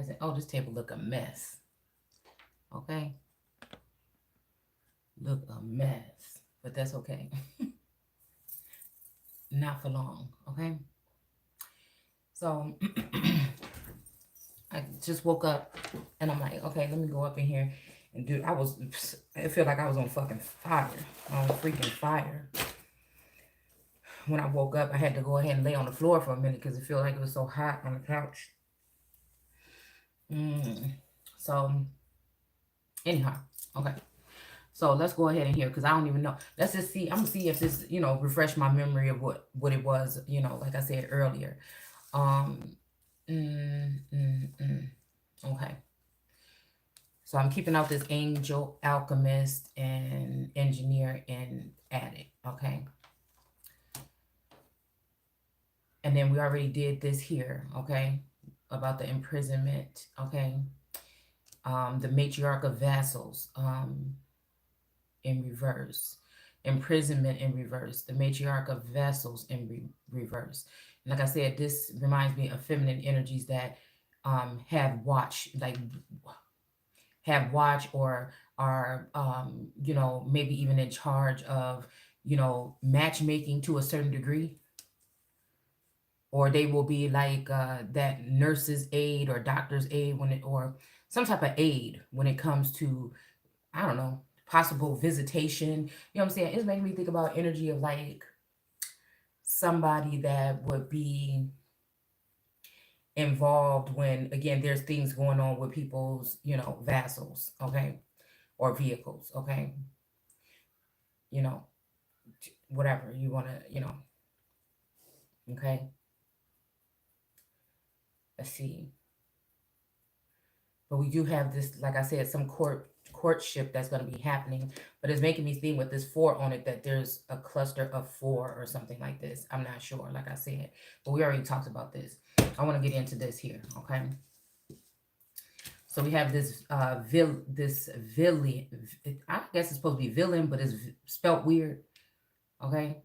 somebody said, oh, this table look a mess. Okay. Look a mess. But that's okay. Not for long. Okay. So I just woke up and I'm like, okay, let me go up in here and do. It felt like I was on fucking fire. On freaking fire. When I woke up, I had to go ahead and lay on the floor for a minute because it felt like it was so hot on the couch. So, anyhow, okay. So let's go ahead and hear, because I don't even know. Let's just see. I'm gonna see if this, refresh my memory of what it was. Like I said earlier. Okay. So I'm keeping out this angel, alchemist, and engineer and addict. Okay. And then we already did this here, okay, about the imprisonment, okay, the matriarch of vassals in reverse, imprisonment in reverse, the matriarch of vassals in reverse. And like I said, this reminds me of feminine energies that have watch or are, maybe even in charge of, matchmaking to a certain degree. Or they will be like that nurse's aide or doctor's aide or some type of aid when it comes to, I don't know, possible visitation. You know what I'm saying? It's making me think about energy of like somebody that would be involved when, again, there's things going on with people's, vassals, okay? Or vehicles, okay? Whatever you want to, okay? Let's see. But we do have this, like I said, some courtship that's going to be happening. But it's making me think with this 4 on it that there's a cluster of 4 or something like this. I'm not sure, like I said. But we already talked about this. I want to get into this here, okay? So we have this villain. I guess it's supposed to be villain, but it's spelt weird, okay?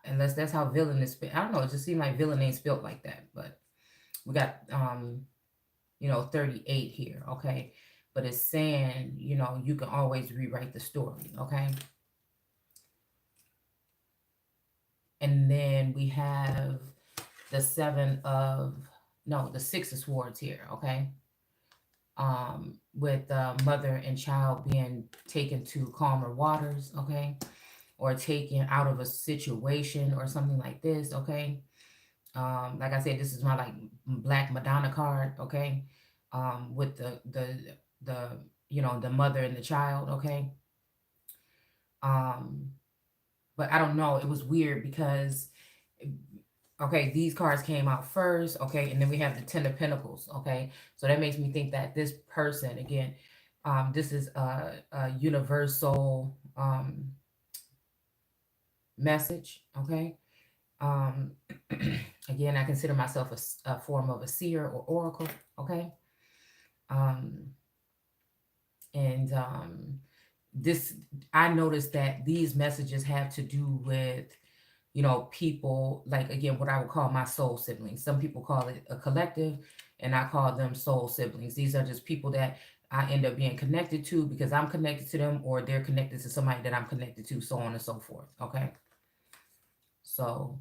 Unless that's how villain is spelled. I don't know. It just seemed like villain ain't spelled like that, but we got 38 here, okay? But it's saying, you can always rewrite the story, okay? And then we have the 6 of swords here, okay? With mother and child being taken to calmer waters, okay? Or taken out of a situation or something like this, okay? Like I said, this is my like Black Madonna card, okay? With the the mother and the child, okay? But I don't know, it was weird because okay, these cards came out first, okay, and then we have the 10 of Pentacles, okay? So that makes me think that this person, again, this is a universal message, okay? Again, I consider myself a form of a seer or oracle, okay? This, I noticed that these messages have to do with, people, like, again, what I would call my soul siblings. Some people call it a collective, and I call them soul siblings. These are just people that I end up being connected to because I'm connected to them, or they're connected to somebody that I'm connected to, so on and so forth, okay? So,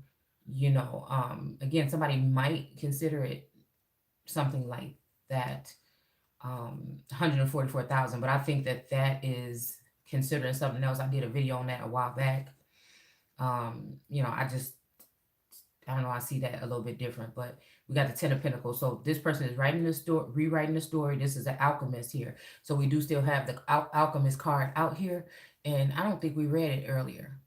again, somebody might consider it something like that, 144,000, but I think that is considering something else. I did a video on that a while back. I don't know, I see that a little bit different, but we got the 10 of Pentacles. So this person is writing the story, rewriting the story. This is an alchemist here. So we do still have the alchemist card out here, and I don't think we read it earlier.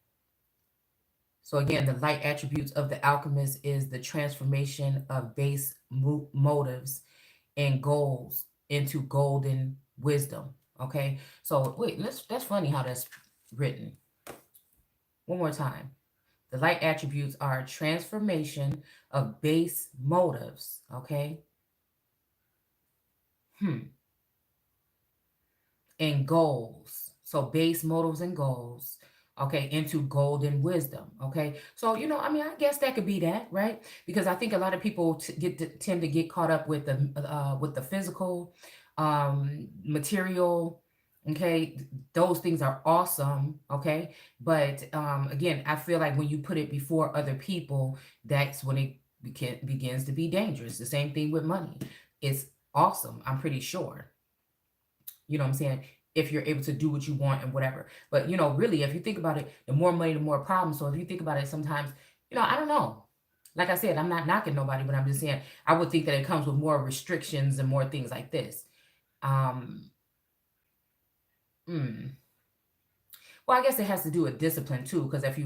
So again, the light attributes of the alchemist is the transformation of base motives and goals into golden wisdom. Okay, so wait, that's funny how that's written. One more time. The light attributes are transformation of base motives. Okay. And goals. So base motives and goals okay, into golden wisdom, okay? So, I mean, I guess that could be that, right? Because I think a lot of people tend to get caught up with the physical, material, okay? Those things are awesome, okay? But again, I feel like when you put it before other people, that's when it begins to be dangerous. The same thing with money. It's awesome, I'm pretty sure. You know what I'm saying? If you're able to do what you want and whatever. But, really, if you think about it, the more money, the more problems. So if you think about it, sometimes, I don't know. Like I said, I'm not knocking nobody, but I'm just saying I would think that it comes with more restrictions and more things like this. Um, hmm. Well, I guess it has to do with discipline too, because if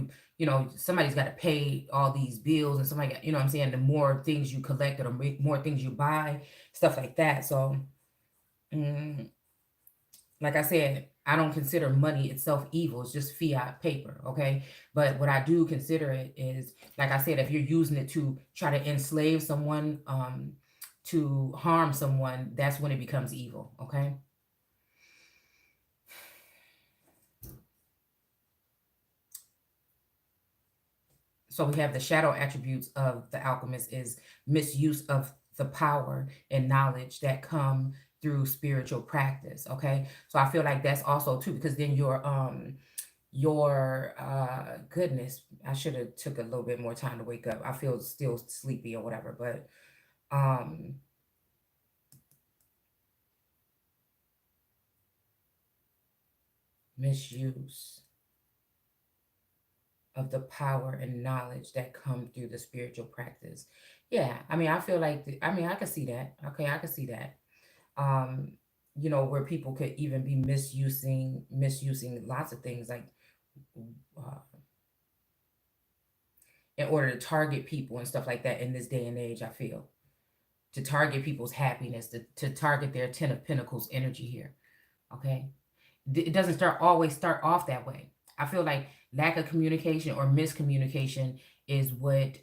somebody's got to pay all these bills and somebody got, what I'm saying, the more things you collect or the more things you buy, stuff like that. So, mm, like I said, I don't consider money itself evil. It's just fiat paper, okay? But what I do consider it is, like I said, if you're using it to try to enslave someone, to harm someone, that's when it becomes evil, okay? So we have the shadow attributes of the alchemist is misuse of the power and knowledge that come through spiritual practice, okay? So I feel like that's also too, because then your goodness, I should have took a little bit more time to wake up. I feel still sleepy or whatever, but um misuse of the power and knowledge that come through the spiritual practice. Yeah, I mean, I feel like I mean, I could see that. Okay, I could see that. Um, where people could even be misusing lots of things like uh, in order to target people and stuff like that in this day and age, I feel. To target people's happiness, to target their Ten of Pentacles energy here. Okay. It doesn't always start off that way. I feel like lack of communication or miscommunication is what,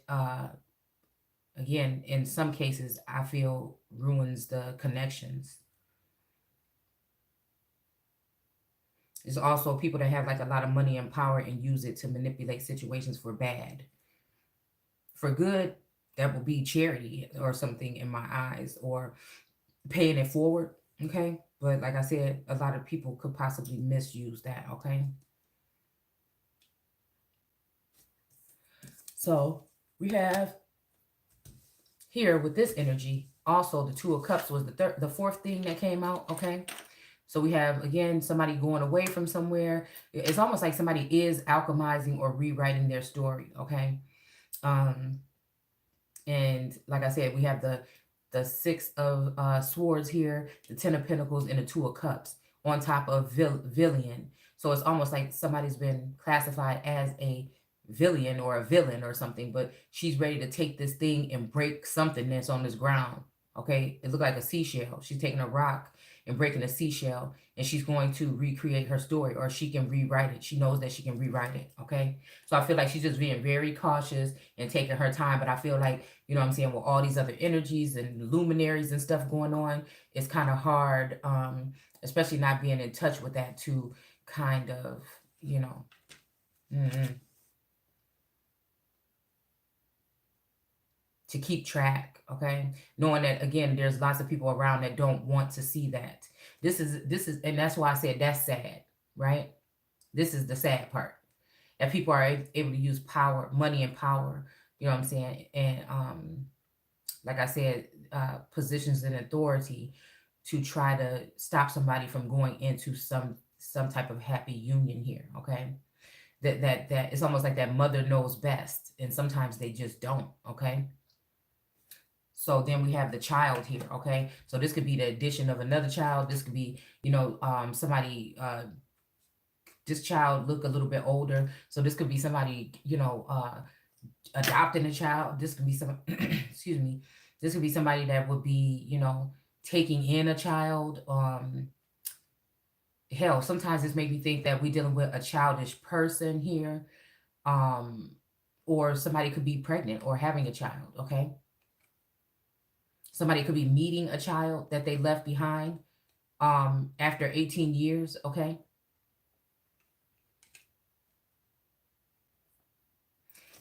again, in some cases, I feel ruins the connections. There's also people that have like a lot of money and power and use it to manipulate situations for bad. For good, that will be charity or something in my eyes, or paying it forward, okay? But like I said, a lot of people could possibly misuse that, okay? So we have here with this energy, also the Two of Cups was the fourth thing that came out, okay? So we have, again, somebody going away from somewhere. It's almost like somebody is alchemizing or rewriting their story, okay? And like I said, we have the Six of Swords here, the Ten of Pentacles, and the Two of Cups on top of villain. So it's almost like somebody's been classified as a villain or a villain or something, but she's ready to take this thing and break something that's on this ground. Okay, it looked like a seashell. She's taking a rock and breaking a seashell, and she's going to recreate her story, or she can rewrite it. She knows that she can rewrite it. Okay, so I feel like she's just being very cautious and taking her time. But I feel like, what I'm saying, with all these other energies and luminaries and stuff going on, it's kind of hard, especially not being in touch with that, to kind of, to keep track, okay? Knowing that, again, there's lots of people around that don't want to see that. This is, and that's why I said that's sad, right? This is the sad part. That people are able to use power, money and power, you know what I'm saying? And like I said, positions in authority to try to stop somebody from going into some type of happy union here, okay? That it's almost like that mother knows best, and sometimes they just don't, okay? So then we have the child here, okay? So this could be the addition of another child. This could be, somebody, this child look a little bit older. So this could be somebody, adopting a child. This could be some, excuse me. This could be somebody that would be, taking in a child. Hell, sometimes this make me think that we're dealing with a childish person here. Or somebody could be pregnant or having a child, okay? Somebody could be meeting a child that they left behind after 18 years, okay?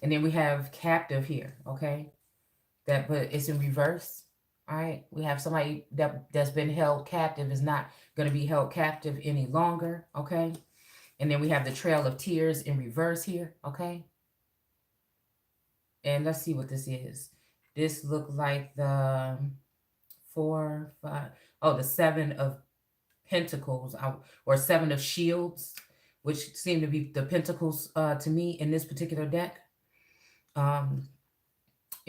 And then we have captive here, okay? But it's in reverse. All right. We have somebody that's been held captive is not going to be held captive any longer, okay? And then we have the trail of tears in reverse here, okay? And let's see what this is. This looked like the 4, 5, oh, the 7 of Pentacles, or 7 of Shields, which seem to be the Pentacles to me in this particular deck. You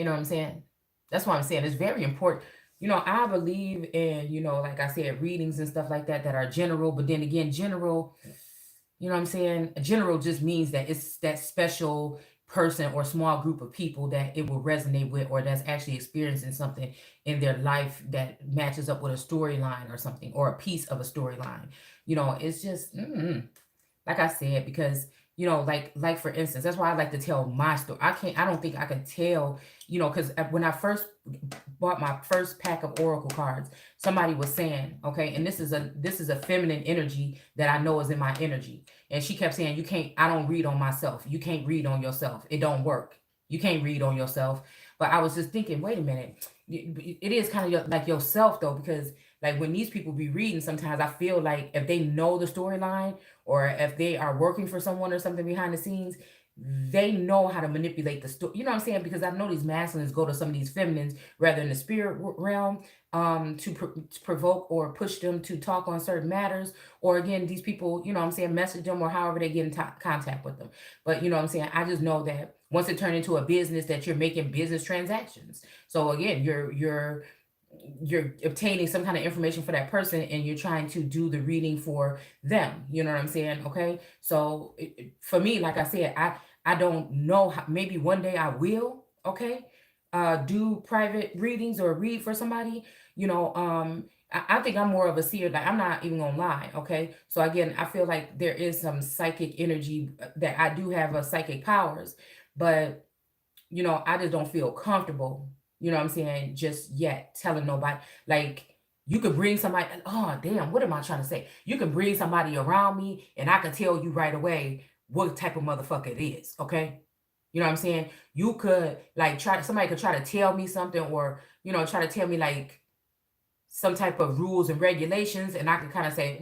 know what I'm saying? That's why I'm saying it's very important. You know, I believe in, you know, like I said, readings and stuff like that that are general. But then again, general, you know what I'm saying? General just means that it's that special person or small group of people that it will resonate with, or that's actually experiencing something in their life that matches up with a storyline or something, or a piece of a storyline. You know, it's just, like I said, because, you know, like for instance, that's why I like to tell my story. I don't think I can tell, you know, because when I first bought my first pack of oracle cards, somebody was saying, okay, and this is a feminine energy that I know is in my energy. And she kept saying, I don't read on myself. You can't read on yourself. It don't work. You can't read on yourself. But I was just thinking, wait a minute. It is kind of like yourself though, because like when these people be reading, sometimes I feel like if they know the storyline, or if they are working for someone or something behind the scenes, they know how to manipulate the story. You know what I'm saying? Because I know these masculines go to some of these feminines rather in the spirit realm, to provoke or push them to talk on certain matters. Or again, these people, you know what I'm saying, message them or however they get in contact with them. But you know what I'm saying? I just know that once it turned into a business, that you're making business transactions. So again, you're obtaining some kind of information for that person, and you're trying to do the reading for them. You know what I'm saying? Okay. So for me, like I said, I don't know how, maybe one day I will, okay, do private readings or read for somebody. You know, I think I'm more of a seer. Like, I'm not even gonna lie, okay? So again, I feel like there is some psychic energy, that I do have a psychic powers, but you know, I just don't feel comfortable, you know what I'm saying, just yet telling nobody. Like, you could bring somebody, oh, damn, what am I trying to say? You can bring somebody around me, and I can tell you right away what type of motherfucker it is, okay? You know what I'm saying? You could, like, somebody could try to tell me something, or, you know, try to tell me, like, some type of rules and regulations, and I can kind of say,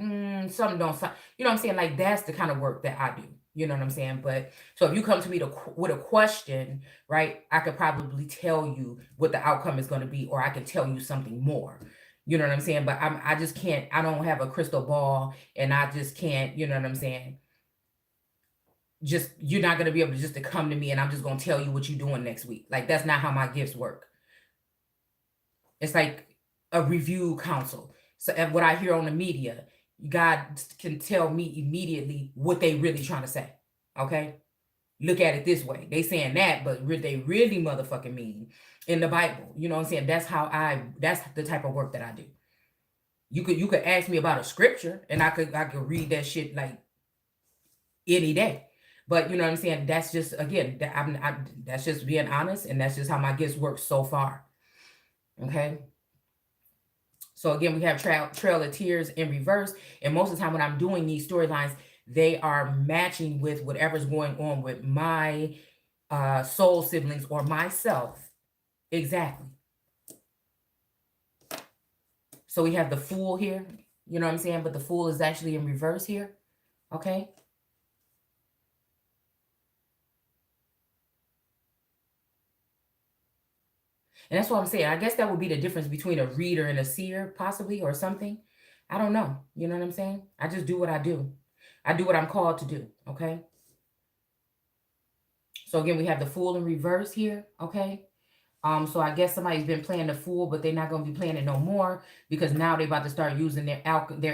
something don't sound, you know what I'm saying? Like, that's the kind of work that I do. You know what I'm saying? But so if you come to me with a question, right, I could probably tell you what the outcome is going to be, or I can tell you something more. You know what I'm saying? But I just can't, I don't have a crystal ball, and I just can't, you know what I'm saying? Just, you're not going to be able to just to come to me and I'm just going to tell you what you're doing next week. Like, that's not how my gifts work. It's like a review council. So what I hear on the media, God can tell me immediately what they really trying to say. Okay? Look at it this way. They saying that, but they really motherfucking mean in the Bible. You know what I'm saying? That's the type of work that I do. You could ask me about a scripture, and I could read that shit like any day. But you know what I'm saying? That's just, again, that's just being honest, and that's just how my gifts work so far. Okay? So again, we have Trail of Tears in reverse. And most of the time when I'm doing these storylines, they are matching with whatever's going on with my soul siblings or myself. Exactly. So we have the Fool here. You know what I'm saying? But the Fool is actually in reverse here. Okay. And that's what I'm saying. I guess that would be the difference between a reader and a seer, possibly, or something. I don't know. You know what I'm saying? I just do what I do. I do what I'm called to do. Okay. So again, we have the Fool in reverse here. Okay. So I guess somebody's been playing the Fool, but they're not going to be playing it no more, because now they're about to start using their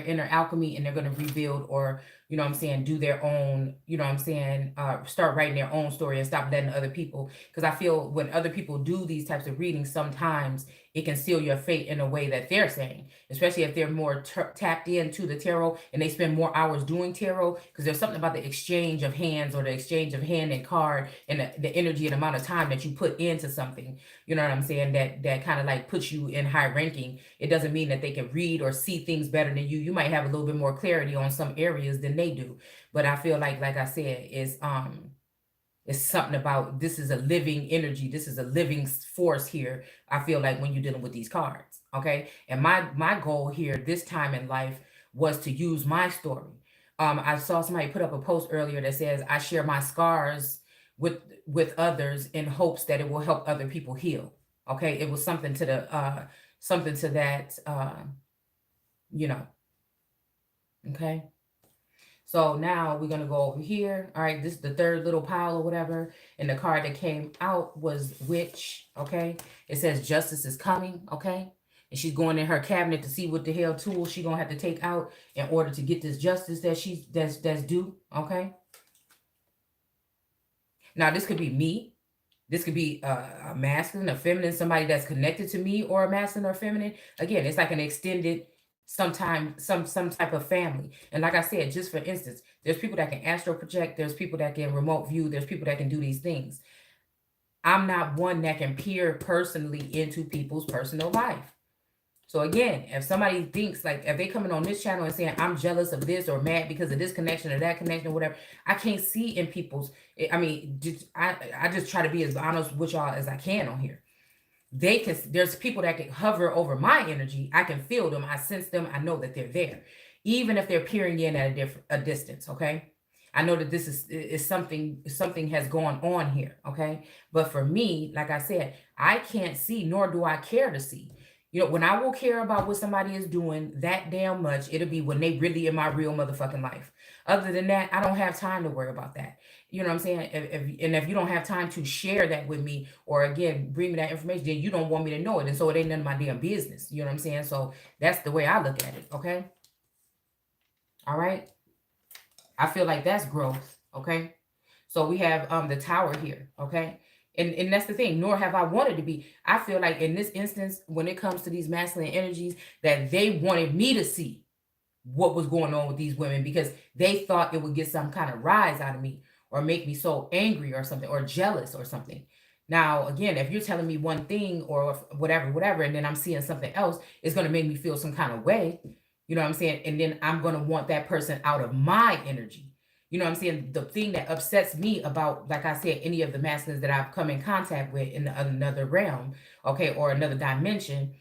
inner alchemy, and they're going to rebuild, or, you know what I'm saying, do their own, you know what I'm saying, start writing their own story and stop letting other people. Because I feel when other people do these types of readings, sometimes it can seal your fate in a way that they're saying, especially if they're more tapped into the tarot and they spend more hours doing tarot, because there's something about the exchange of hands, or the exchange of hand and card, and the energy and amount of time that you put into something. You know what I'm saying? That kind of like puts you in high ranking. It doesn't mean that they can read or see things better than you. You might have a little bit more clarity on some areas than they do. But I feel like I said, it's It's something about, this is a living energy. This is a living force here. I feel like when you're dealing with these cards. Okay. And my goal here this time in life was to use my story. I saw somebody put up a post earlier that says, I share my scars with others in hopes that it will help other people heal. Okay. It was something to the, something to that, you know, okay. So now we're going to go over here. All right, this is the third little pile or whatever. And the card that came out was witch, okay? It says justice is coming, okay? And she's going in her cabinet to see what the hell tools she's going to have to take out in order to get this justice that that's due, okay? Now, this could be me. This could be a masculine, a feminine, somebody that's connected to me, or a masculine or feminine. Again, it's like an extended, sometimes some type of family. And like I said, just for instance, there's people that can astral project, there's people that can remote view, there's people that can do these things. I'm not one that can peer personally into people's personal life. So again, if somebody thinks, like, if they coming on this channel and saying I'm jealous of this or mad because of this connection or that connection or whatever, I can't see in people's, I mean, I just try to be as honest with y'all as I can on here. There's people that can hover over my energy. I can feel them. I sense them. I know that they're there, even if they're peering in at a distance. Okay. I know that this is something has gone on here. Okay. But for me, like I said, I can't see, nor do I care to see. You know, when I will care about what somebody is doing that damn much, it'll be when they really in my real motherfucking life. Other than that, I don't have time to worry about that. You know what I'm saying? If you don't have time to share that with me, or again, bring me that information, then you don't want me to know it. And so it ain't none of my damn business. You know what I'm saying? So that's the way I look at it. Okay. All right. I feel like that's growth. Okay. So we have the Tower here. Okay. And that's the thing, nor have I wanted to be. I feel like in this instance, when it comes to these masculine energies, that they wanted me to see what was going on with these women because they thought it would get some kind of rise out of me or make me so angry or something, or jealous or something. Now, again, if you're telling me one thing or whatever, and then I'm seeing something else, it's going to make me feel some kind of way. You know what I'm saying? And then I'm going to want that person out of my energy. You know what I'm saying? The thing that upsets me about, like I said, any of the masculines that I've come in contact with in another realm, okay, or another dimension,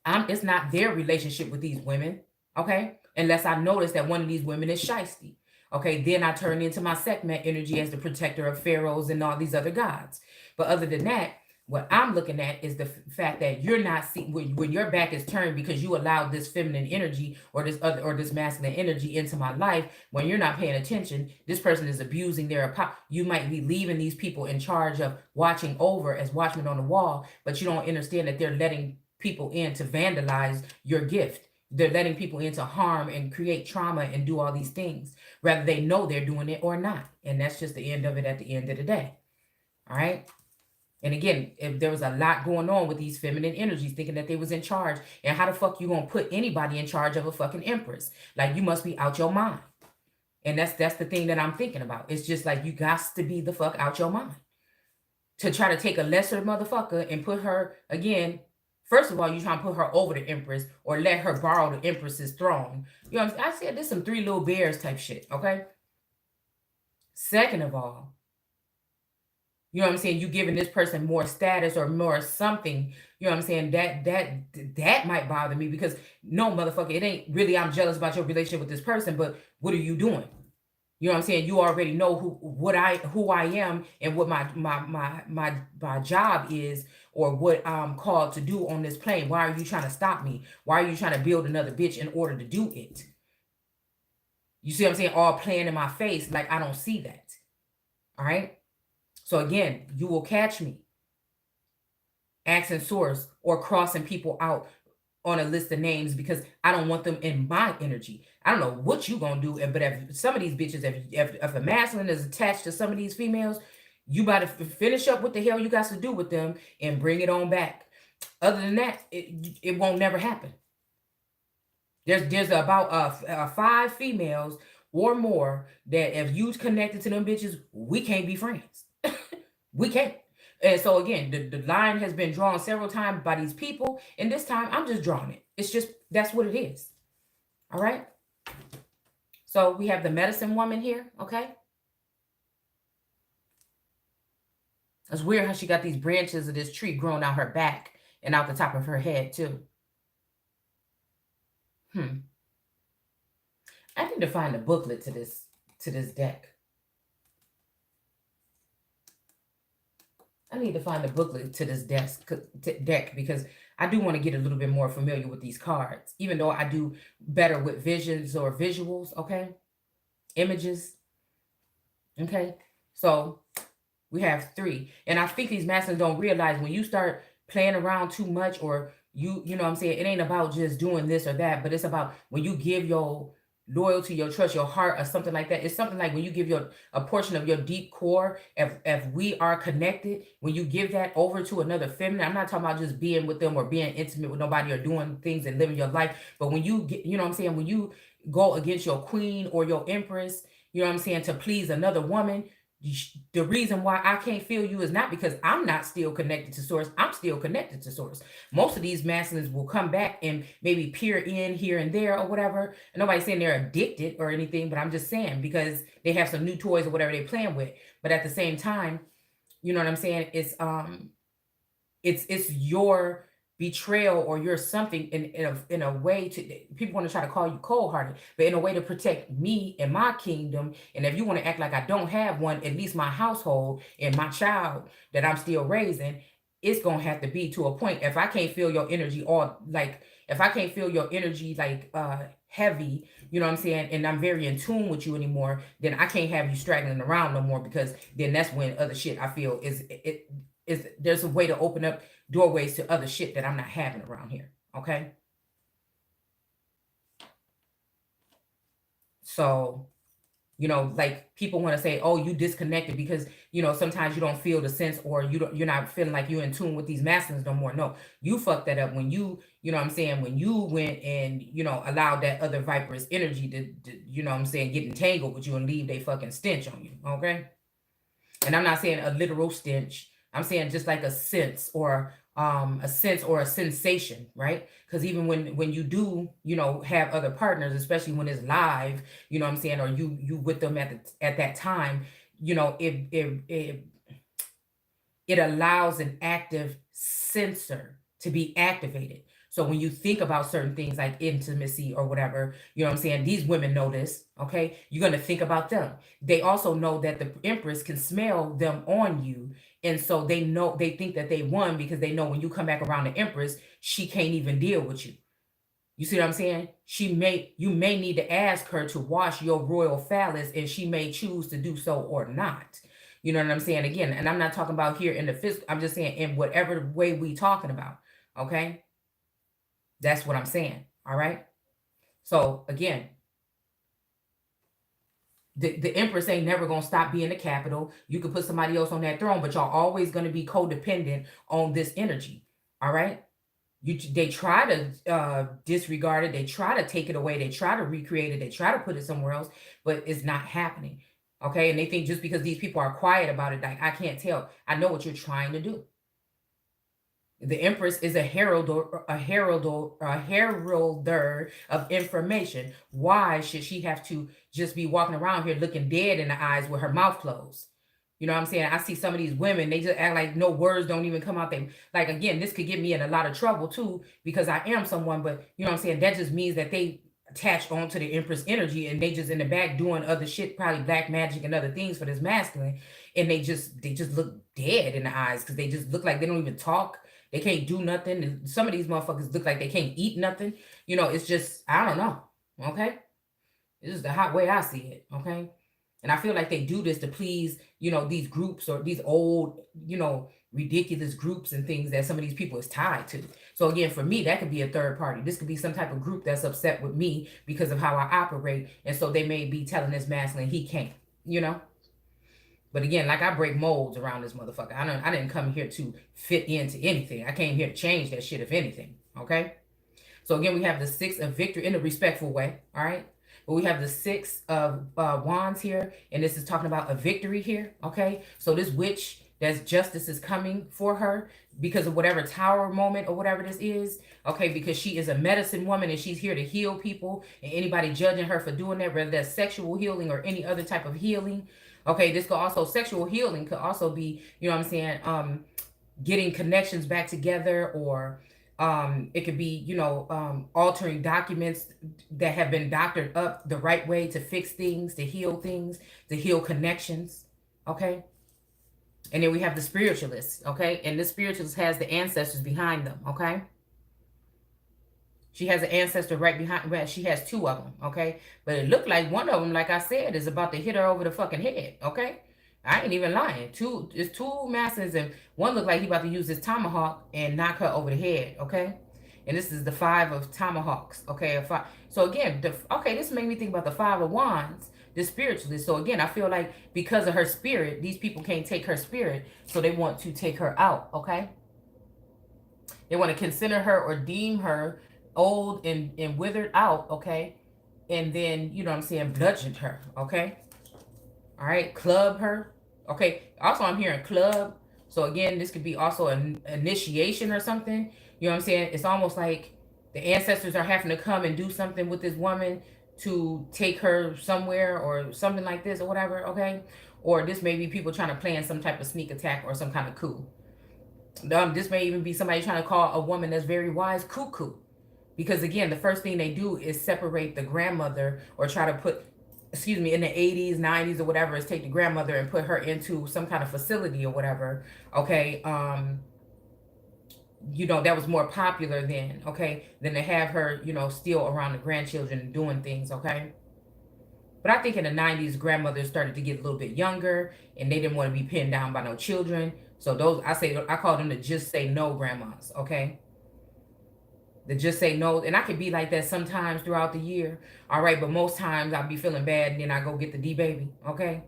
it's not their relationship with these women, okay? Unless I notice that one of these women is shiesty, okay? Then I turn into my Sekhmet energy as the protector of pharaohs and all these other gods. But other than that, what I'm looking at is the fact that you're not seeing when your back is turned because you allowed this feminine energy or this masculine energy into my life. When you're not paying attention, this person is abusing their power. You might be leaving these people in charge of watching over as watchmen on the wall, but you don't understand that they're letting people in to vandalize your gift. They're letting people in to harm and create trauma and do all these things, whether they know they're doing it or not. And that's just the end of it at the end of the day. All right. And again, if there was a lot going on with these feminine energies, thinking that they was in charge. And how the fuck you gonna put anybody in charge of a fucking empress? Like, you must be out your mind. And that's the thing that I'm thinking about. It's just like, you got to be the fuck out your mind. To try to take a lesser motherfucker and put her, again, first of all, you trying to put her over the empress or let her borrow the empress's throne. You know what I'm saying? I said this some Three Little Bears type shit, okay? Second of all, you know what I'm saying? You giving this person more status or more something. You know what I'm saying? That might bother me because no, motherfucker, it ain't really I'm jealous about your relationship with this person, but what are you doing? You know what I'm saying? You already know who I am and what my job is or what I'm called to do on this plane. Why are you trying to stop me? Why are you trying to build another bitch in order to do it? You see what I'm saying? All playing in my face like I don't see that. All right? So again, you will catch me asking source or crossing people out on a list of names because I don't want them in my energy. I don't know what you gonna do, but if some of these bitches, if a masculine is attached to some of these females, you better finish up what the hell you got to do with them and bring it on back. Other than that, it won't never happen. There's about 5 females or more that if you connected to them bitches, we can't be friends. We can't. And so again, the line has been drawn several times by these people. And this time I'm just drawing it. It's just, that's what it is. All right. So we have the medicine woman here. Okay. It's weird how she got these branches of this tree growing out her back and out the top of her head too. I need to find a booklet to this deck. I need to find a booklet to this deck because I do want to get a little bit more familiar with these cards, even though I do better with visions or visuals, okay? Images, okay? So we have 3. And I think these masculines don't realize when you start playing around too much, or you know what I'm saying, it ain't about just doing this or that, but it's about when you give your loyalty, your trust, your heart, or something like that. It's something like when you give a portion of your deep core, if we are connected, when you give that over to another feminine, I'm not talking about just being with them or being intimate with nobody or doing things and living your life, but when you get, you know what I'm saying, when you go against your queen or your empress, you know what I'm saying, to please another woman, the reason why I can't feel you is not because I'm not still connected to source. I'm still connected to source. Most of these masculines will come back and maybe peer in here and there or whatever. And nobody's saying they're addicted or anything, but I'm just saying because they have some new toys or whatever they're playing with. But at the same time, you know what I'm saying? It's your betrayal or you're something in a way to, people want to try to call you cold-hearted, but in a way to protect me and my kingdom. And if you want to act like I don't have one, at least my household and my child that I'm still raising, it's gonna have to be to a point. If I can't feel your energy, or like if I can't feel your energy like heavy, you know what I'm saying, and I'm very in tune with you anymore, then I can't have you straggling around no more, because then that's when other shit I feel is there's a way to open up doorways to other shit that I'm not having around here. Okay. So, you know, like people want to say, oh, you disconnected because, you know, sometimes you don't feel the sense, or you're not feeling like you're in tune with these masculines no more. No, you fucked that up when you know what I'm saying, when you went and, you know, allowed that other viperous energy to you know what I'm saying, get entangled with you and leave they fucking stench on you. Okay. And I'm not saying a literal stench. I'm saying just like a sense or a sensation, right? Because even when you do, you know, have other partners, especially when it's live, you know what I'm saying, or you with them at that time, you know, it allows an active sensor to be activated. So when you think about certain things like intimacy or whatever, you know what I'm saying, these women know this, okay? You're going to think about them. They also know that the empress can smell them on you. And so they know, they think that they won because they know when you come back around the empress, she can't even deal with you. You see what I'm saying? You may need to ask her to wash your royal phallus, and she may choose to do so or not. You know what I'm saying? Again, and I'm not talking about here in the physical, I'm just saying in whatever way we talking about, okay? That's what I'm saying, all right? So again, the empress ain't never gonna stop being the capital. You could put somebody else on that throne, but y'all always gonna be codependent on this energy, all right? They try to disregard it, they try to take it away, they try to recreate it, they try to put it somewhere else, but it's not happening, okay? And they think just because these people are quiet about it, like, I can't tell. I know what you're trying to do. The empress is a heralder of information. Why should she have to just be walking around here looking dead in the eyes with her mouth closed? You know what I'm saying? I see some of these women, they just act like no words don't even come out. They like, again, this could get me in a lot of trouble too, because I am someone, but you know what I'm saying? That just means that they attach onto the empress energy, and they just in the back doing other shit, probably black magic and other things for this masculine. And they just look dead in the eyes, because they just look like they don't even talk. They can't do nothing. And some of these motherfuckers look like they can't eat nothing. You know, it's just, I don't know. Okay. This is the hot way I see it. Okay. And I feel like they do this to please, you know, these groups or these old, you know, ridiculous groups and things that some of these people is tied to. So again, for me, that could be a third party. This could be some type of group that's upset with me because of how I operate. And so they may be telling this masculine he can't, you know. But again, like, I break molds around this motherfucker. I didn't come here to fit into anything. I came here to change that shit, if anything. Okay? So again, we have the 6 of victory in a respectful way. All right? But we have the 6 of wands here. And this is talking about a victory here. Okay? So this witch, that's justice is coming for her because of whatever tower moment or whatever this is. Okay? Because she is a medicine woman and she's here to heal people. And anybody judging her for doing that, whether that's sexual healing or any other type of healing, Okay, this could also, sexual healing could also be, you know what I'm saying, getting connections back together, or it could be, you know, altering documents that have been doctored up the right way to fix things, to heal connections. Okay. And then we have the spiritualists. Okay. And the spiritualist has the ancestors behind them. Okay. She has an ancestor right behind. Well, she has two of them, okay? But it looked like one of them, like I said, is about to hit her over the fucking head, okay? I ain't even lying. It's two masters, and one looked like he about to use his tomahawk and knock her over the head, okay? And this is the 5 of tomahawks, okay? So again, okay, this made me think about the 5 of wands, the spiritualist. So again, I feel like because of her spirit, these people can't take her spirit, so they want to take her out, okay? They want to consider her or deem her old and withered out, okay? And then, you know what I'm saying, bludgeoned her, okay? All right, club her, okay? Also, I'm hearing club. So again, this could be also an initiation or something. You know what I'm saying? It's almost like the ancestors are having to come and do something with this woman to take her somewhere or something like this or whatever, okay? Or this may be people trying to plan some type of sneak attack or some kind of coup. This may even be somebody trying to call a woman that's very wise cuckoo. Because again, the first thing they do is separate the grandmother, or try to put, excuse me, in the 80s, 90s or whatever, is take the grandmother and put her into some kind of facility or whatever. Okay. You know, that was more popular then, okay, than to have her, you know, still around the grandchildren and doing things, okay? But I think in the 90s, grandmothers started to get a little bit younger and they didn't want to be pinned down by no children. So those, I call them the just say no grandmas, okay? The just say no. And I could be like that sometimes throughout the year, all right? But most times I'll be feeling bad and then I go get the D baby, okay?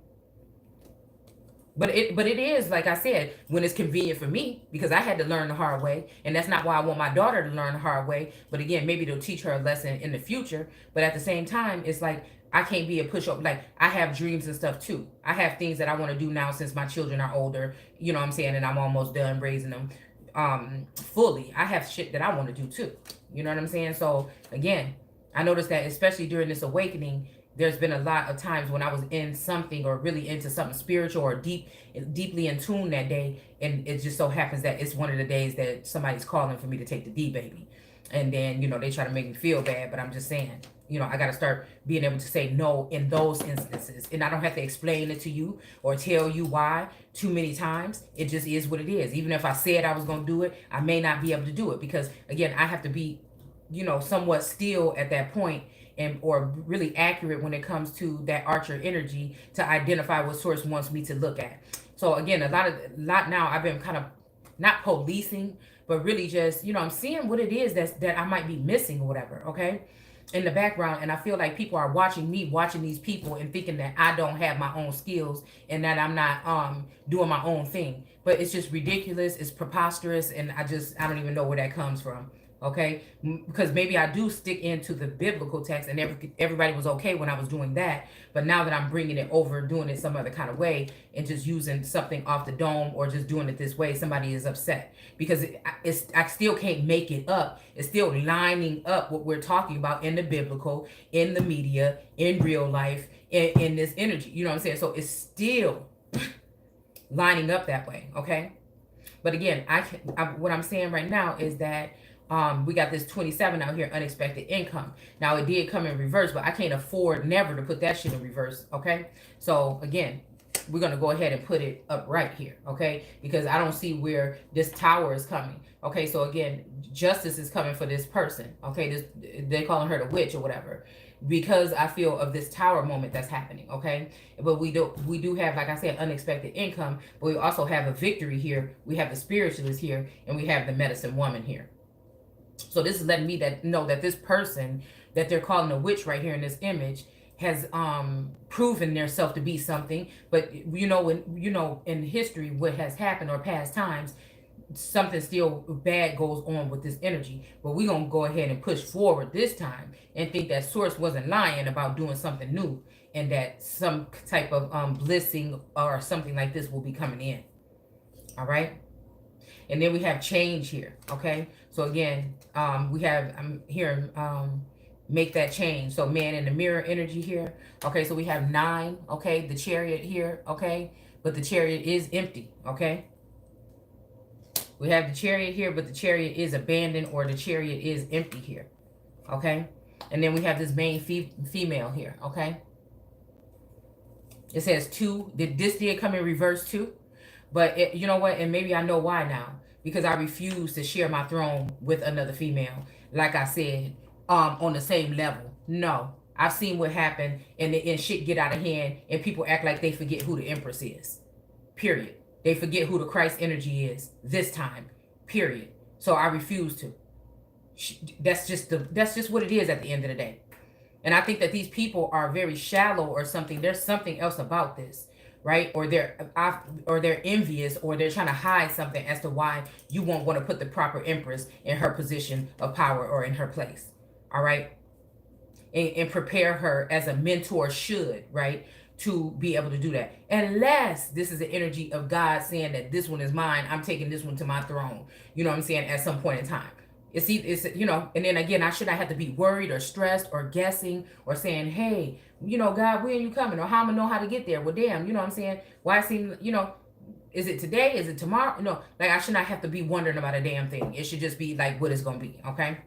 But it is, like I said, when it's convenient for me, because I had to learn the hard way. And that's not why I want my daughter to learn the hard way. But again, maybe it'll teach her a lesson in the future. But at the same time, it's like, I can't be a pushover. Like, I have dreams and stuff too. I have things that I want to do now since my children are older. You know what I'm saying? And I'm almost done raising them fully. I have shit that I want to do too. You know what I'm saying? So again, I noticed that especially during this awakening, there's been a lot of times when I was in something or really into something spiritual or deeply in tune that day. And it just so happens that it's one of the days that somebody's calling for me to take the D baby. And then, you know, they try to make me feel bad, but I'm just saying, you know, I got to start being able to say no in those instances. And I don't have to explain it to you or tell you why too many times. It just is what it is. Even if I said I was going to do it, I may not be able to do it because, again, I have to be, you know, somewhat still at that point and or really accurate when it comes to that Archer energy to identify what source wants me to look at. So again, a lot now I've been kind of not policing, but really just, you know, I'm seeing what it is that I might be missing or whatever, okay, in the background. And I feel like people are watching me, watching these people and thinking that I don't have my own skills and that I'm not doing my own thing. But it's just ridiculous. It's preposterous. And I don't even know where that comes from. Okay, because maybe I do stick into the biblical text and everybody was okay when I was doing that. But now that I'm bringing it over, doing it some other kind of way and just using something off the dome or just doing it this way, somebody is upset because I still can't make it up. It's still lining up what we're talking about in the biblical, in the media, in real life, in this energy. You know what I'm saying? So it's still lining up that way. Okay. But again, what I'm saying right now is that we got this 27 out here, unexpected income. Now it did come in reverse, but I can't afford never to put that shit in reverse. Okay. So again, we're going to go ahead and put it up right here. Okay. Because I don't see where this tower is coming. Okay. So again, justice is coming for this person. Okay. They calling her the witch or whatever, because I feel of this tower moment that's happening. Okay. But we do have, like I said, unexpected income, but we also have a victory here. We have the spiritualist here and we have the medicine woman here. So this is letting me know that this person that they're calling a witch right here in this image has proven themselves to be something. But you know, in history, what has happened or past times, something still bad goes on with this energy. But we're gonna go ahead and push forward this time and think that source wasn't lying about doing something new and that some type of blessing or something like this will be coming in. All right. And then we have change here, okay? So again, I'm hearing make that change. So man in the mirror energy here. Okay, so we have 9, okay, the Chariot here, okay, but the Chariot is empty, okay. We have the Chariot here, but the Chariot is abandoned, or the Chariot is empty here, okay. And then we have this main female here, okay. It says 2. This did come in reverse too, but you know what? And maybe I know why now, because I refuse to share my throne with another female. Like I said, on the same level. No, I've seen what happened, and shit get out of hand, and people act like they forget who the Empress is. Period. They forget who the Christ energy is this time. Period. So I refuse to. That's just what it is at the end of the day. And I think that these people are very shallow or something. There's something else about this, right? Or they're envious, or they're trying to hide something as to why you won't want to put the proper Empress in her position of power or in her place. All right. And prepare her as a mentor should, right? To be able to do that. Unless this is the energy of God saying that this one is mine. I'm taking this one to my throne. You know what I'm saying? At some point in time. It's, you know, and then again, I should not have to be worried or stressed or guessing or saying, hey, you know, God, when are you coming? Or how I'm going to know how to get there? Well, damn, you know what I'm saying? Why it seems, you know, is it today? Is it tomorrow? No, like I should not have to be wondering about a damn thing. It should just be like what it's going to be, okay?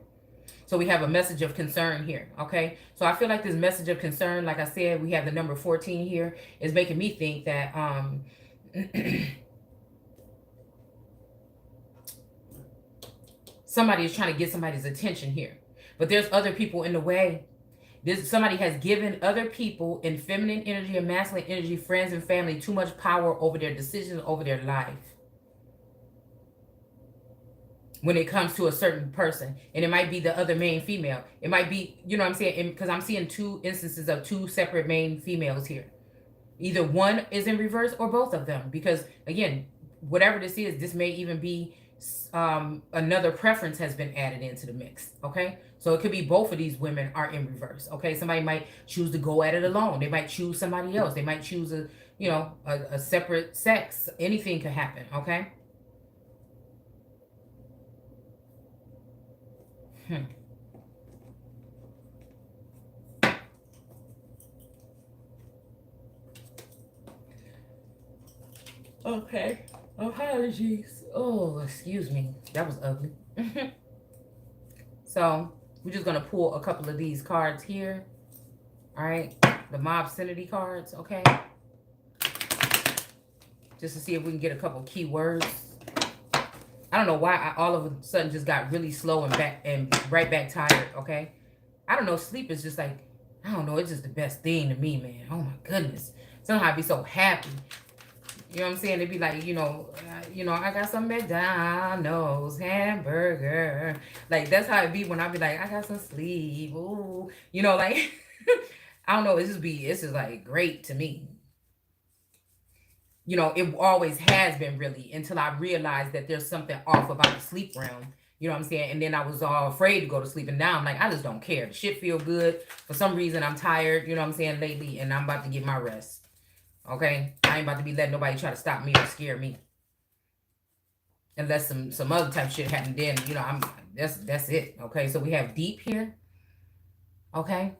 So we have a message of concern here, okay? So I feel like this message of concern, like I said, we have the number 14 here, is making me think that somebody is trying to get somebody's attention here. But there's other people in the way. Somebody has given other people in feminine energy and masculine energy, friends and family, too much power over their decisions, over their life. When it comes to a certain person. And it might be the other main female. It might be, you know what I'm saying? Because I'm seeing 2 instances of 2 separate main females here. Either one is in reverse or both of them. Because, again, whatever this is, this may even be another preference has been added into the mix, okay? So it could be both of these women are in reverse, okay? Somebody might choose to go at it alone. They might choose somebody else. They might choose a separate sex. Anything could happen, okay? Okay. Apologies. Oh, excuse me. That was ugly. So we're just going to pull a couple of these cards here. All right. The 𝘍𝑢𝑠inity cards. Okay. Just to see if we can get a couple key words. I don't know why I all of a sudden just got really slow and right back tired. Okay. I don't know. Sleep is just like, I don't know. It's just the best thing to me, man. Oh my goodness. Somehow I'd be so happy. You know what I'm saying? They'd be like, you know, I got some McDonald's hamburger. Like, that's how it be when I be like, I got some sleep. Ooh. You know, like, I don't know. It's just like great to me. You know, it always has been really until I realized that there's something off about the sleep realm. You know what I'm saying? And then I was all afraid to go to sleep. And now I'm like, I just don't care. The shit feel good. For some reason, I'm tired, you know what I'm saying, lately. And I'm about to get my rest. Okay? I ain't about to be letting nobody try to stop me or scare me. Unless some other type of shit happen, then, you know, that's it. Okay? So we have deep here. Okay?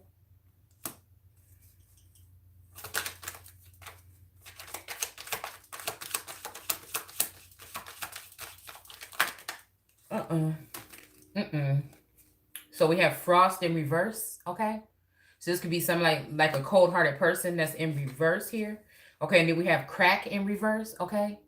So we have frost in reverse, okay? So this could be something like a cold-hearted person that's in reverse here. Okay, and then we have crack in reverse, okay?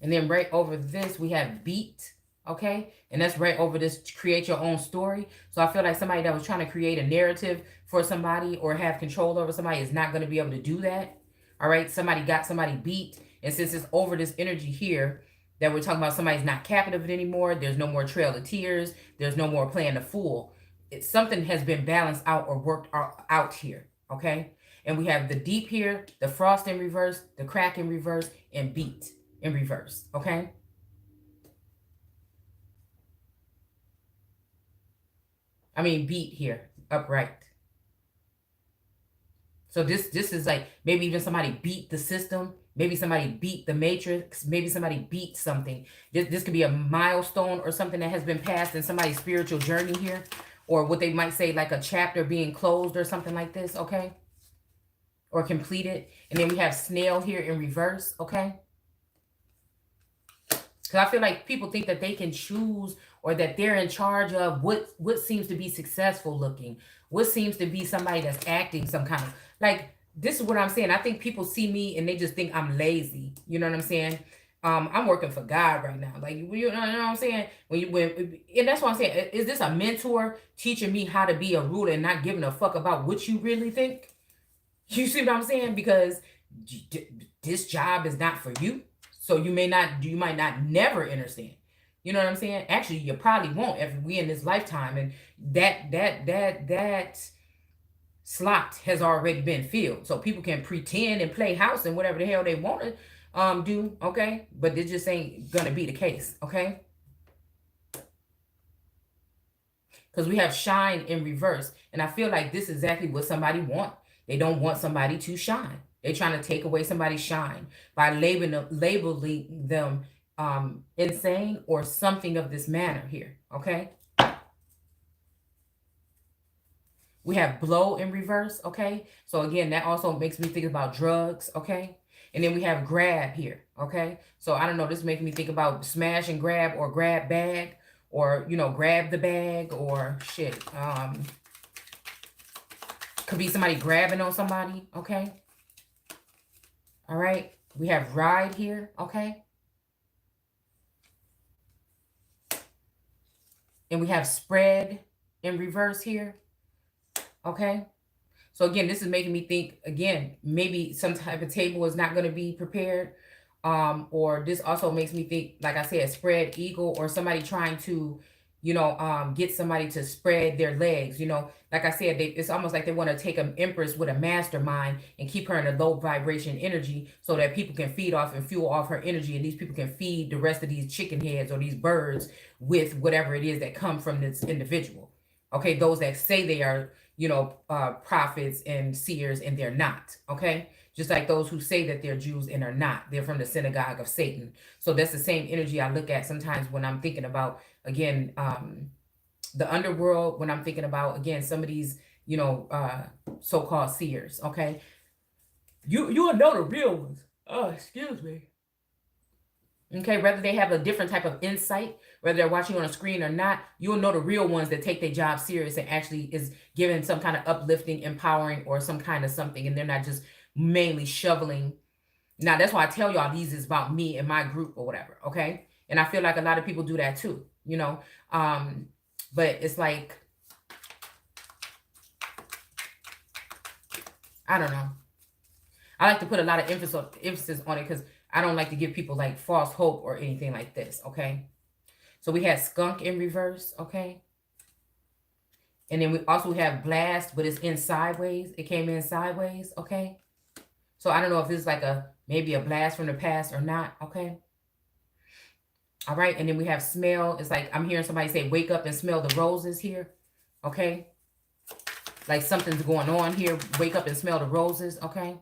And then right over this, we have beat, okay? And that's right over this, create your own story. So I feel like somebody that was trying to create a narrative for somebody or have control over somebody is not going to be able to do that. All right, somebody got somebody beat. And since it's over this energy here, that we're talking about somebody's not captive anymore. There's no more trail of tears. There's no more playing the fool. Something has been balanced out or worked out here, okay? And we have the deep here, the frost in reverse, the crack in reverse, and beat in reverse, okay? I mean beat here, upright. So this is like maybe even somebody beat the system. Maybe somebody beat the matrix. Maybe somebody beat something. This could be a milestone or something that has been passed in somebody's spiritual journey here. Or what they might say like a chapter being closed or something like this, okay? Or completed. And then we have snail here in reverse, okay? Because I feel like people think that they can choose or that they're in charge of what seems to be successful looking. What seems to be somebody that's acting some kind of... Like, this is what I'm saying. I think people see me and they just think I'm lazy. You know what I'm saying? I'm working for God right now. Like, you know what I'm saying? And that's what I'm saying. Is this a mentor teaching me how to be a ruler and not giving a fuck about what you really think? You see what I'm saying? Because this job is not for you. So you might not never understand. You know what I'm saying? Actually, you probably won't if we in this lifetime. And that slot has already been filled. So people can pretend and play house and whatever the hell they want to do, okay? But this just ain't gonna be the case, okay? Because we have shine in reverse. And I feel like this is exactly what somebody want. They don't want somebody to shine. They're trying to take away somebody's shine by labeling them insane or something of this manner here, okay? We have blow in reverse, okay? So again, that also makes me think about drugs, okay? And then we have grab here, okay? So I don't know, this makes me think about smash and grab or grab bag or, you know, grab the bag or shit. Could be somebody grabbing on somebody, okay? All right. We have ride here, okay? And we have spread in reverse here. Okay. So again, this is making me think, again, maybe some type of table is not going to be prepared. Or this also makes me think, like I said, spread eagle or somebody trying to, you know, get somebody to spread their legs. You know, like I said, it's almost like they want to take an empress with a mastermind and keep her in a low vibration energy so that people can feed off and fuel off her energy. And these people can feed the rest of these chicken heads or these birds with whatever it is that come from this individual. Okay. Those that say they are, you know, prophets and seers and they're not. Okay. Just like those who say that they're Jews and are not. They're from the synagogue of Satan. So that's the same energy I look at sometimes when I'm thinking about, again, the underworld, when I'm thinking about, again, some of these, you know, so-called seers. Okay. You'll know the real ones. Oh, excuse me. Okay, whether they have a different type of insight, whether they're watching on a screen or not, you'll know the real ones that take their job serious and actually is giving some kind of uplifting, empowering, or some kind of something, and they're not just mainly shoveling. Now, that's why I tell y'all these is about me and my group or whatever, okay? And I feel like a lot of people do that too, you know? But it's like, I don't know. I like to put a lot of emphasis on it because I don't like to give people like false hope or anything like this, okay? So we had skunk in reverse, okay? And then we also have blast, but it's in sideways. It came in sideways, okay? So I don't know if it's like maybe a blast from the past or not, okay? All right, and then we have smell. It's like I'm hearing somebody say, wake up and smell the roses here, okay? Like something's going on here. Wake up and smell the roses, okay?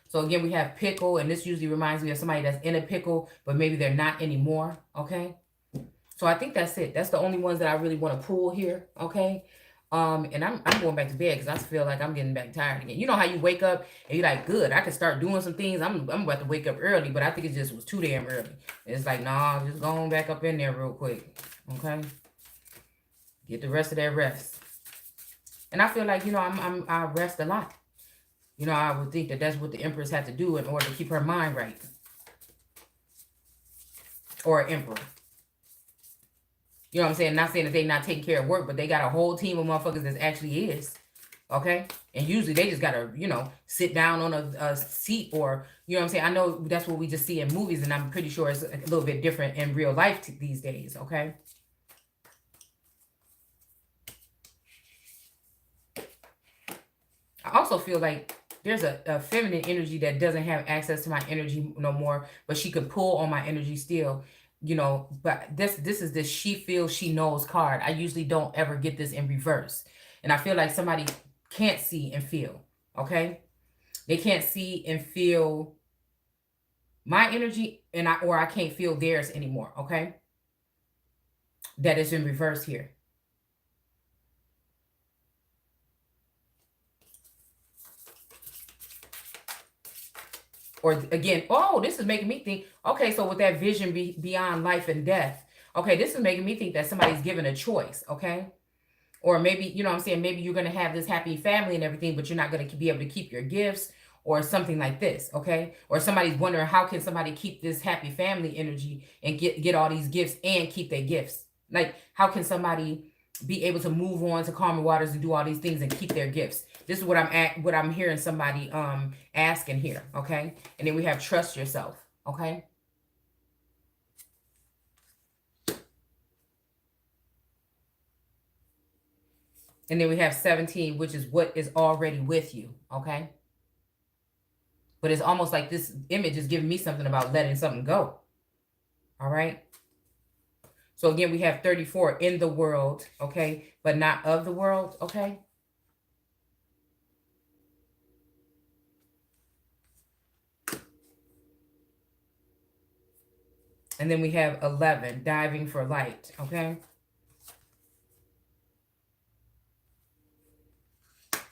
So again, we have pickle, and this usually reminds me of somebody that's in a pickle, but maybe they're not anymore, okay? So I think that's it. That's the only ones that I really want to pull here, okay? And I'm going back to bed because I feel like I'm getting back tired again. You know how you wake up and you're like, good, I can start doing some things. I'm about to wake up early, but I think it just was too damn early. It's like, nah, just go on back up in there real quick, okay? Get the rest of that rest. And I feel like, you know, I rest a lot. You know, I would think that that's what the empress had to do in order to keep her mind right. Or an emperor. You know what I'm saying? Not saying that they're not taking care of work, but they got a whole team of motherfuckers that actually is. Okay? And usually they just got to, you know, sit down on a seat or, you know what I'm saying? I know that's what we just see in movies, and I'm pretty sure it's a little bit different in real life these days. Okay? I also feel like there's a feminine energy that doesn't have access to my energy no more, but she could pull on my energy still, you know. But this is the she feels, she knows card. I usually don't ever get this in reverse. And I feel like somebody can't see and feel, okay? They can't see and feel my energy and I can't feel theirs anymore, okay? That is in reverse here. Or again, oh, this is making me think, okay, so with that vision beyond life and death, okay, this is making me think that somebody's given a choice, okay? Or maybe, you know what I'm saying, maybe you're going to have this happy family and everything, but you're not going to be able to keep your gifts or something like this, okay? Or somebody's wondering, how can somebody keep this happy family energy and get all these gifts and keep their gifts? Like, how can somebody be able to move on to calmer waters and do all these things and keep their gifts? This is what I'm hearing somebody asking here, okay? And then we have trust yourself, okay? And then we have 17, which is what is already with you, okay? But it's almost like this image is giving me something about letting something go, all right? So again, we have 34, in the world, okay? But not of the world, okay? And then we have 11, diving for light, okay?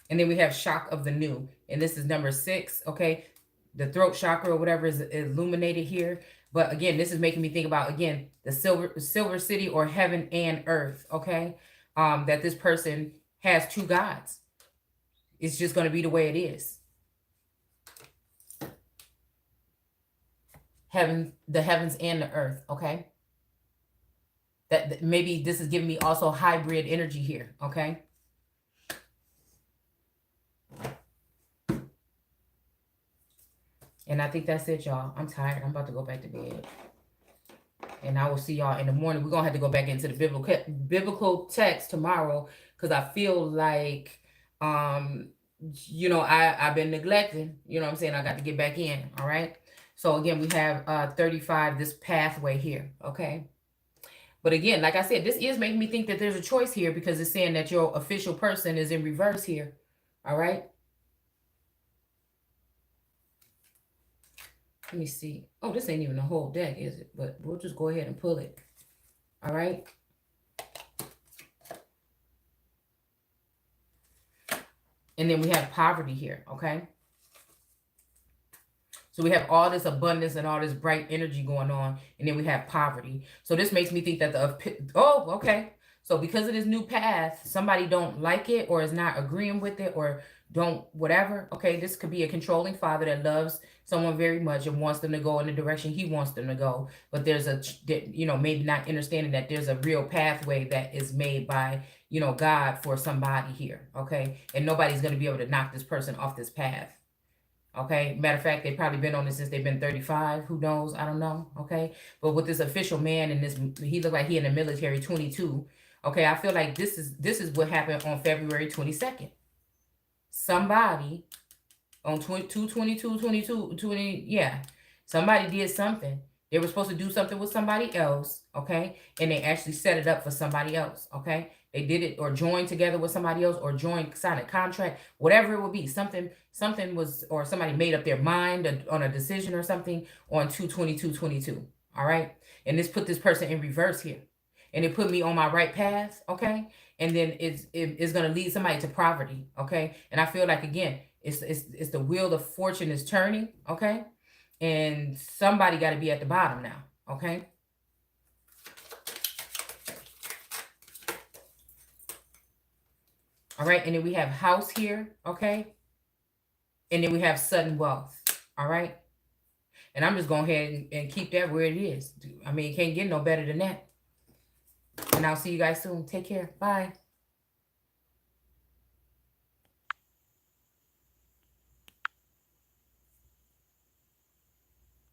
And then we have shock of the new. And this is number 6, okay? The throat chakra or whatever is illuminated here. But again, this is making me think about, again, the silver city or heaven and earth, okay? That this person has 2 gods. It's just going to be the way it is. The heavens and the earth, okay? That maybe this is giving me also hybrid energy here, okay? And I think that's it, y'all. I'm tired. I'm about to go back to bed. And I will see y'all in the morning. We're going to have to go back into the biblical text tomorrow, because I feel like, you know, I've been neglecting. You know what I'm saying? I got to get back in, all right? So again, we have 35, this pathway here, okay? But again, like I said, this is making me think that there's a choice here, because it's saying that your official person is in reverse here, all right? Let me see. Oh, this ain't even a whole deck, is it? But we'll just go ahead and pull it, all right? And then we have poverty here, okay? So we have all this abundance and all this bright energy going on. And then we have poverty. So this makes me think that oh, okay. So because of this new path, somebody don't like it or is not agreeing with it or don't whatever. Okay, this could be a controlling father that loves someone very much and wants them to go in the direction he wants them to go. But there's you know, maybe not understanding that there's a real pathway that is made by, you know, God for somebody here. Okay, and nobody's going to be able to knock this person off this path. Okay, matter of fact, they've probably been on this since they've been 35. Who knows? I don't know. Okay, but with this official man and this, he looked like he in the military, 22. Okay, I feel like this is what happened on February 22nd. Somebody on 20, yeah, somebody did something. They were supposed to do something with somebody else, okay, and they actually set it up for somebody else, okay. They did it or joined together with somebody else or signed a contract, whatever it would be. Something was, or somebody made up their mind on a decision or something on 2/22/22. All right. And this put this person in reverse here. And it put me on my right path. Okay. And then it's going to lead somebody to poverty. Okay. And I feel like, again, it's the wheel of fortune is turning. Okay. And somebody got to be at the bottom now. Okay. All right, and then we have house here, okay? And then we have sudden wealth, all right? And I'm just going ahead and keep that where it is. I mean, it can't get no better than that. And I'll see you guys soon. Take care. Bye.